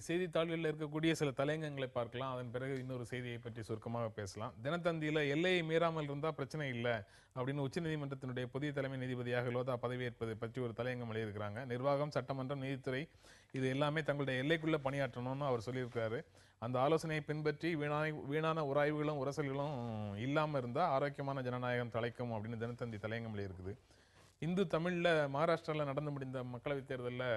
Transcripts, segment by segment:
செய்தித்தாள்களில் இருக்கக்கூடிய சில தலையங்கங்களை பார்க்கலாம். அதன் பிறகு இன்னொரு செய்தியை பற்றி சுருக்கமாக பேசலாம். தினத்தந்தியில் எல்லையை மீறாமல் இருந்தால் பிரச்சனை இல்லை அப்படின்னு உச்சநீதிமன்றத்தினுடைய புதிய தலைமை நீதிபதியாக லோதா பதவியேற்பதை பற்றி ஒரு தலையங்கம் எழுதியிருக்கிறாங்க. நிர்வாகம், சட்டமன்றம், நீதித்துறை இது எல்லாமே தங்களுடைய எல்லைக்குள்ளே பணியாற்றணும்னு அவர் சொல்லியிருக்காரு. அந்த ஆலோசனையை பின்பற்றி வீணான உராய்வுகளும் உரசல்களும் இல்லாமல் இருந்தால் ஆரோக்கியமான ஜனநாயகம் தலைக்கும் அப்படின்னு தினத்தந்தி தலையங்கம் எழுதியிருக்குது. இந்து தமிழில் மகாராஷ்டிராவில் நடந்து முடிந்த மக்களவைத் தேர்தலில்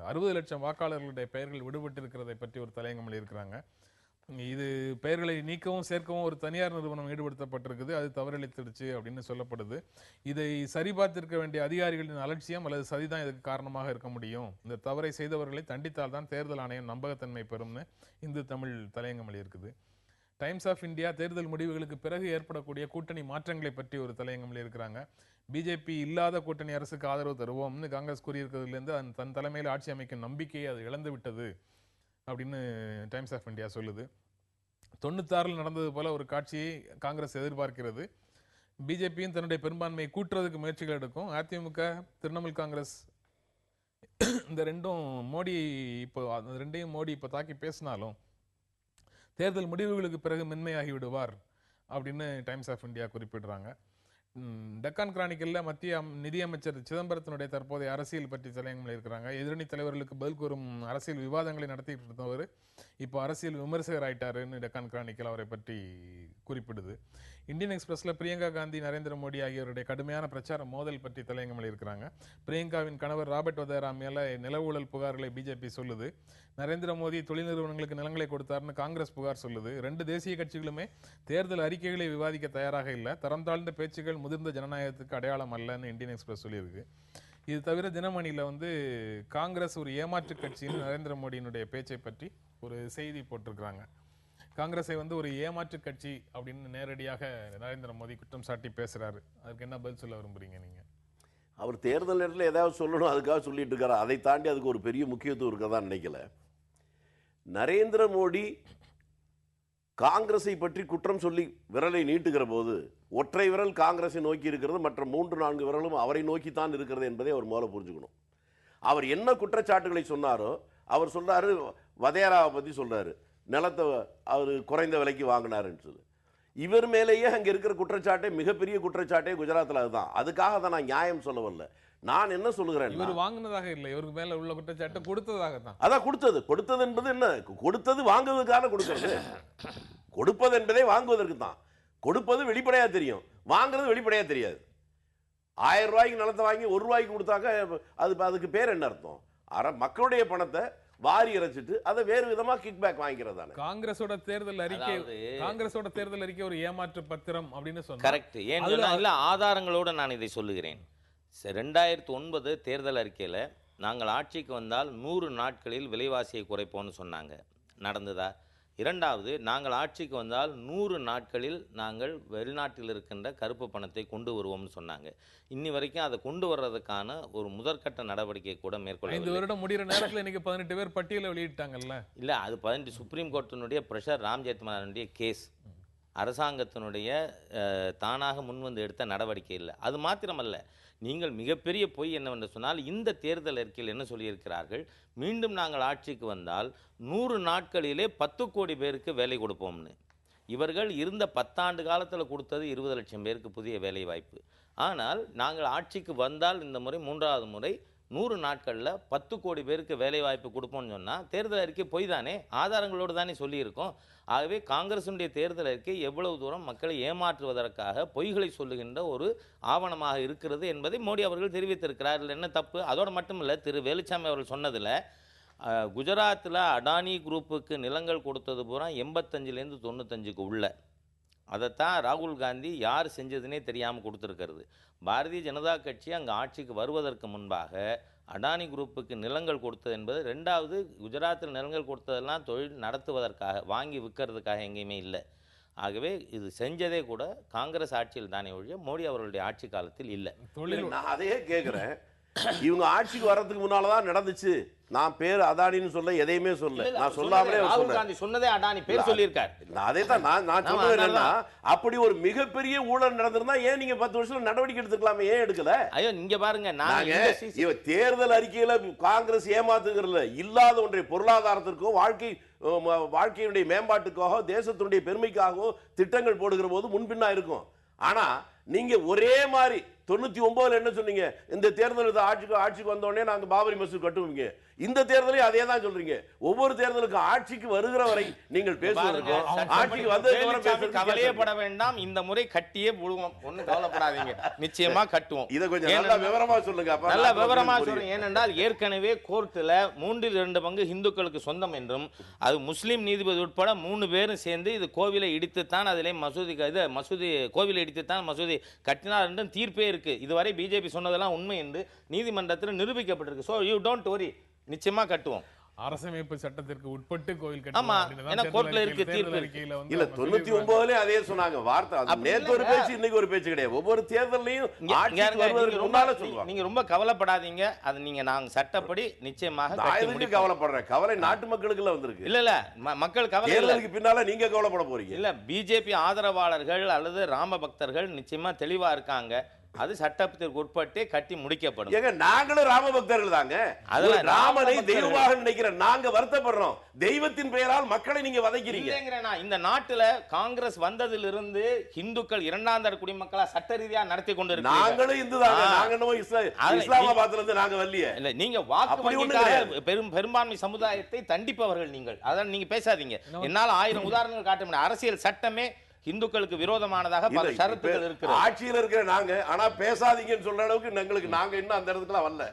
60 லட்சம் வாக்காளர்களுடைய பெயர்கள் விடுபட்டு இருக்கிறதை பற்றி ஒரு தலையங்கம் எழுதியிருக்கிறாங்க. இது பெயர்களை நீக்கவும் சேர்க்கவும் ஒரு தனியார் நிறுவனம் ஈடுபடுத்தப்பட்டிருக்குது, அது தவறளித்துடுச்சு அப்படின்னு சொல்லப்படுது. இதை சரிபார்த்திருக்க வேண்டிய அதிகாரிகளின் அலட்சியம் அல்லது சதிதான் இதுக்கு காரணமாக இருக்க முடியும். இந்த தவறை செய்தவர்களை தண்டித்தால் தான் தேர்தல் ஆணையம் நம்பகத்தன்மை பெறும்னு இந்து தமிழ் தலையங்கம் எழுதியிருக்குது. டைம்ஸ் ஆஃப் இந்தியா தேர்தல் முடிவுகளுக்கு பிறகு ஏற்படக்கூடிய கூட்டணி மாற்றங்களை பற்றி ஒரு தலையங்கம் இருக்கிறாங்க. பிஜேபி இல்லாத கூட்டணி அரசுக்கு ஆதரவு தருவோம்னு காங்கிரஸ் கூறியிருக்கிறதுலேருந்து தன் தலைமையில் ஆட்சி அமைக்கும் நம்பிக்கையை அது இழந்து விட்டது அப்படின்னு டைம்ஸ் ஆஃப் இந்தியா சொல்லுது. 96 நடந்தது போல ஒரு காட்சியை காங்கிரஸ் எதிர்பார்க்கிறது. பிஜேபியும் தன்னுடைய பெரும்பான்மையை கூட்டுறதுக்கு முயற்சிகள் எடுக்கும். அதிமுக, திரிணாமுல் காங்கிரஸ் இந்த ரெண்டையும் மோடி இப்போ தாக்கி பேசினாலும் தேர்தல் முடிவுகளுக்கு பிறகு மென்மையாகி விடுவார் அப்படின்னு டைம்ஸ் ஆஃப் இந்தியா குறிப்பிடுறாங்க. டெக்கான் கிரானிக்கலில் மத்திய நிதியமைச்சர் சிதம்பரத்தினுடைய தற்போதைய அரசியல் பற்றி தலையங்கள் இருக்கிறாங்க. எதிரணி தலைவர்களுக்கு பதில் கூறும் அரசியல் விவாதங்களை நடத்திட்டு இருந்தவர் இப்போ அரசியல் விமர்சகர் ஆயிட்டாருன்னு டெக்கான் கிரானிக்கல் அவரை பற்றி குறிப்பிடுது. இந்தியன் எக்ஸ்பிரஸில் பிரியங்கா காந்தி, நரேந்திர மோடி ஆகியோருடைய கடுமையான பிரச்சார மோதல் பற்றி தலையங்கள் இருக்கிறாங்க. பிரியங்காவின் கணவர் ராபர்ட் வதேரா மேலே நில ஊழல் புகார்களை பிஜேபி சொல்லுது. நரேந்திர மோடி தொழில் நிறுவனங்களுக்கு நிலங்களை கொடுத்தாருன்னு காங்கிரஸ் புகார் சொல்லுது. 2 தேசிய கட்சிகளுமே தேர்தல் அறிக்கைகளை விவாதிக்க தயாராக இல்லை. தரம் தாழ்ந்த பேச்சுகள் முதிர்ந்த ஜனநாயகத்துக்கு அடையாளம் அல்லன்னு இந்தியன் எக்ஸ்பிரஸ் சொல்லியிருக்கு. இது தவிர தினமணியில் காங்கிரஸ் ஒரு ஏமாற்று கட்சின்னு நரேந்திர மோடியினுடைய பேச்சை பற்றி ஒரு செய்தி போட்டிருக்கிறாங்க. காங்கிரஸை ஒரு ஏமாற்று கட்சி அப்படின்னு நேரடியாக நரேந்திர மோடி குற்றம் சாட்டி பேசுறாரு. அதுக்கு என்ன பதில் சொல்ல விரும்புறீங்க நீங்க? அவர் தேர்தல் நேரத்தில் ஏதாவது சொல்லணும் அதுக்காக சொல்லிட்டு இருக்காரு. அதை தாண்டி அதுக்கு ஒரு பெரிய முக்கியத்துவம் இருக்கதான் நினைக்கல. நரேந்திர மோடி காங்கிரஸை பற்றி குற்றம் சொல்லி விரலை நீட்டுகிற போது ஒற்றை விரல் காங்கிரஸை நோக்கி இருக்கிறது, மற்ற 3-4 விரலும் அவரை நோக்கித்தான் இருக்கிறது என்பதை அவர் முதல்ல புரிஞ்சுக்கணும். அவர் என்ன குற்றச்சாட்டுகளை சொன்னாரோ அவர் சொல்றாரு, வதேராவை பற்றி சொல்றாரு, நிலத்தை அவர் குறைந்த விலைக்கு வாங்கினாருன்னு சொல்லி. இவர் மேலேயே அங்கே இருக்கிற குற்றச்சாட்டே மிகப்பெரிய குற்றச்சாட்டே குஜராத்தில் அதுதான். அதுக்காக தான் நான் நியாயம் சொல்ல வரல. நான் என்ன சொல்லுகிறேன், இவர் வாங்கினதாக இல்லை, இவருக்கு மேல உள்ள குற்றச்சாட்டு கொடுத்ததாக தான். அதான் கொடுத்தது என்பது என்ன, கொடுத்தது வாங்குவதற்கான கொடுக்கிறது. கொடுப்பது என்பதே வாங்குவதற்கு தான். கொடுப்பது வெளிப்படையா தெரியும், வாங்குறது வெளிப்படையா தெரியாது. 1000 ரூபாய்க்கு நிலத்தை வாங்கி 1 ரூபாய்க்கு கொடுத்தாக்க அதுக்கு பேர் என்ன அர்த்தம்? மக்களுடைய பணத்தை வாரி இறைச்சிட்டு அதை வேறு விதமா கிக் பேக் வாங்கிக்கிறதானே. காங்கிரஸோட தேர்தல் அறிக்கை ஒரு ஏமாற்று பத்திரம் அப்படின்னு சொன்னா கரெக்ட். ஏன் ஆதாரங்களோட நான் இதை சொல்லுகிறேன். 2009 தேர்தல் அறிக்கையில் நாங்கள் ஆட்சிக்கு வந்தால் 100 நாட்களில் விலைவாசியை குறைப்போம்னு சொன்னாங்க. நடந்ததா? இரண்டாவது, நாங்கள் ஆட்சிக்கு வந்தால் 100 நாட்களில் நாங்கள் வெளிநாட்டில் இருக்கின்ற கருப்பு பணத்தை கொண்டு வருவோம்னு சொன்னாங்க. இன்னி வரைக்கும் அதை கொண்டு வர்றதுக்கான ஒரு முதற்கட்ட நடவடிக்கை கூட மேற்கொள்ள. 5 வருடம் முடிகிற நேரத்தில் இன்னைக்கு 18 பேர் பட்டியலை வெளியிட்டாங்கல்ல. இல்லை, அது 18 சுப்ரீம் கோர்ட்டினுடைய ப்ரெஷர், ராம் ஜெத்மலானுடைய கேஸ், அரசாங்கத்தினுடைய தானாக முன்வந்து எடுத்த நடவடிக்கை இல்லை. அது மாத்திரமல்ல, நீங்கள் மிகப்பெரிய பொய் என்னவென்று சொன்னால், இந்த தேர்தல் அறிக்கையில் என்ன சொல்லியிருக்கிறார்கள், மீண்டும் நாங்கள் ஆட்சிக்கு வந்தால் 100 நாட்களிலே 10 கோடி பேருக்கு வேலை கொடுப்போம்னு. இவர்கள் இருந்த 10 ஆண்டு காலத்தில் கொடுத்தது 20 லட்சம் பேருக்கு புதிய வேலை வாய்ப்பு. ஆனால் நாங்கள் ஆட்சிக்கு வந்தால் இந்த முறை 3வது முறை 100 நாட்களில் 10 கோடி பேருக்கு வேலை வாய்ப்பு கொடுப்போம்னு சொன்னால் தேர்தல் அறிக்கை பொய் தானே, ஆதாரங்களோடு தானே சொல்லியிருக்கோம். ஆகவே காங்கிரசுடைய தேர்தல் அறிக்கை எவ்வளவு தூரம் மக்களை ஏமாற்றுவதற்காக பொய்களை சொல்லுகின்ற ஒரு ஆவணமாக இருக்கிறது என்பதை மோடி அவர்கள் தெரிவித்திருக்கிறார். என்ன தப்பு? அதோடு மட்டுமில்லை, திரு வேலுச்சாமி அவர்கள் சொன்னதில் குஜராத்தில் அடானி குரூப்புக்கு நிலங்கள் கொடுத்தது பூரா 85லேருந்து 95க்கு உள்ள, அதைத்தான் ராகுல் காந்தி யார் செஞ்சதுன்னே தெரியாமல் கொடுத்துருக்கிறது. பாரதிய ஜனதா கட்சி அங்கே ஆட்சிக்கு வருவதற்கு முன்பாக அடானி குரூப்புக்கு நிலங்கள் கொடுத்தது என்பது, 2வது குஜராத்தில் நிலங்கள் கொடுத்ததெல்லாம் தொழில் நடத்துவதற்காக, வாங்கி விற்கிறதுக்காக எங்கேயுமே இல்லை. ஆகவே இது செஞ்சதே கூட காங்கிரஸ் ஆட்சியில் தானே ஒழிய மோடி அவர்களுடைய ஆட்சி காலத்தில் இல்லை. நான் அதையே கேட்குறேன். இவங்க ஆட்சிக்கு வர்றதுக்கு முன்னாலதான் நடந்துச்சு. நான் பேர் அதானின்னு சொல்ல எதையுமே சொல்ல, நான் சொல்லாமலே ராகுல் காந்தி சொன்னதே அடானி பேர் சொல்லியிருக்கார். அதைத்தான் நான் சொல்றது என்னன்னா, அப்படி ஒரு மிகப்பெரிய ஊழல் நடந்திருந்தா ஏன் நீங்க 10 வருஷம் நடவடிக்கை எடுத்துக்கலாமே, ஏன் எடுக்கல? ஐயோ நீங்க பாருங்க, இவ தேர்தல் அறிக்கையில காங்கிரஸ் ஏமாத்துகிறதுல இல்லாத ஒன்றை பொருளாதாரத்திற்கும் வாழ்க்கையுடைய மேம்பாட்டுக்காக தேசத்தினுடைய பெருமைக்காகவும் திட்டங்கள் போடுகிற போது முன்பின்னா இருக்கும். ஆனா நீங்க ஒரே மாதிரி 99 என்ன சொன்னீங்க, இந்த தேர்தல் ஆட்சிக்கு வந்த உடனே நாங்க பாபரி மசூத் கட்டுவீங்க. இந்த தேர்தலையும் அதே தான் சொல்றீங்க. ஒவ்வொரு தேர்தலுக்கும் ஆட்சிக்கு வருகிற வரை நீங்கள் பேசுவதற்கும் ஆட்சிக்கு வந்ததுக்கு கவலையே பட வேண்டாம். இந்த முறை கட்டியே விடுவோம், ஒன்னும் கவலைப்படாதீங்க, நிச்சயமா கட்டுவோம். இத கொஞ்சம் நல்லா விவரமா சொல்லுங்க. நல்ல விவரமா சொல்றேன். ஏனென்றால் ஏற்கனவே கோர்ட்ல 3/2 பங்கு இந்துக்களுக்கு சொந்தம் என்றும், அது முஸ்லீம் நீதிபதி உட்பட 3 பேரும் சேர்ந்து இது கோவிலை இடித்துத்தான் அதிலே மசூதி கோவிலை இடித்துத்தான் மசூதி கட்டினார் என்றும் தீர்ப்பே இருக்கு. இதுவரை பிஜேபி சொன்னதெல்லாம் உண்மை என்று நீதிமன்றத்தில் நிரூபிக்கப்பட்டிருக்கு. சோ யூ டோன்ட் வரி, நிச்சயமா கட்டுவோம். அரசமைப்பு சட்டத்திற்கு உட்பட்டு கோயில் ஆமா, ஏன்னா கோர்ட்ல இருக்கு தீர்ப்பு. இல்ல 99 அதே சொன்னாங்க வார்த்தை. அது நேத்து ஒரு பேச்சு, இன்னைக்கு ஒரு பேச்சு கிடையாது. ஒவ்வொரு தேர்தலையும் ஆட்சிக்கு வருவதற்கு முன்னால சொல்லுவாங்க. நீங்க ரொம்ப கவலைப்படாதீங்க, அது நீங்க நாங்க சட்டப்படி நிச்சயமாக கட்டி முடிப்போம். கவலைப்படுறேன், கவலை நாட்டு மக்களுக்குள்ள வந்திருக்கு. இல்ல மக்கள் கவலை இல்ல. பின்னால நீங்க கவலைப்பட போறீங்க. இல்ல பிஜேபி ஆதரவாளர்கள் அல்லது ராம பக்தர்கள் நிச்சயமா தெளிவா இருக்காங்க. அது சட்டத்திற்கு உட்பட்டே கட்டி முடிக்கப்படும். ஏங்க நாங்களும் ராம பக்தர்கள் தாங்க. ராமனை தெய்வமாக நினைக்கிற நாங்க வருத்தப்படுறோம். தெய்வத்தின் பெயரால் மக்களை நீங்க வதைக்கிறீங்க. இந்த நாட்டுல காங்கிரஸ் வந்ததிலிருந்து இந்துக்கள் 2ஆம் தர குடிமக்களா சட்ட ரீதியா நடத்தி கொண்டு இருக்கு. நாங்களும் இந்து தாங்க. நாங்க என்னமோ இஸ்லாமாபாத்ல இருந்து நாங்க வரலையே. இல்ல நீங்க வாக்கு வங்கிக்காக பெரும்பான்மை சமுதாயத்தை தண்டிப்பவர்கள் நீங்கள். அதான் நீங்க பேசாதீங்க. என்னால 1000 உதாரணங்கள் காட்ட முடியும். அரசியல் சட்டமே இந்துக்களுக்கு விரோதமானதாக பல ஷரத்துகள் இருக்கு. ஆட்சியில் இருக்கிற நாங்க ஆனா பேசாதீங்கன்னு சொல்ற அளவுக்கு எங்களுக்கு நாங்க இன்னும் அந்த இடத்துக்குலாம் வரல.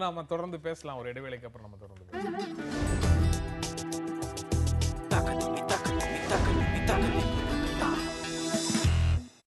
நம்ம தொடர்ந்து பேசலாம், ஒரு இடைவேளைக்கு அப்புறம் நம்ம தொடர்ந்து பேசலாம்.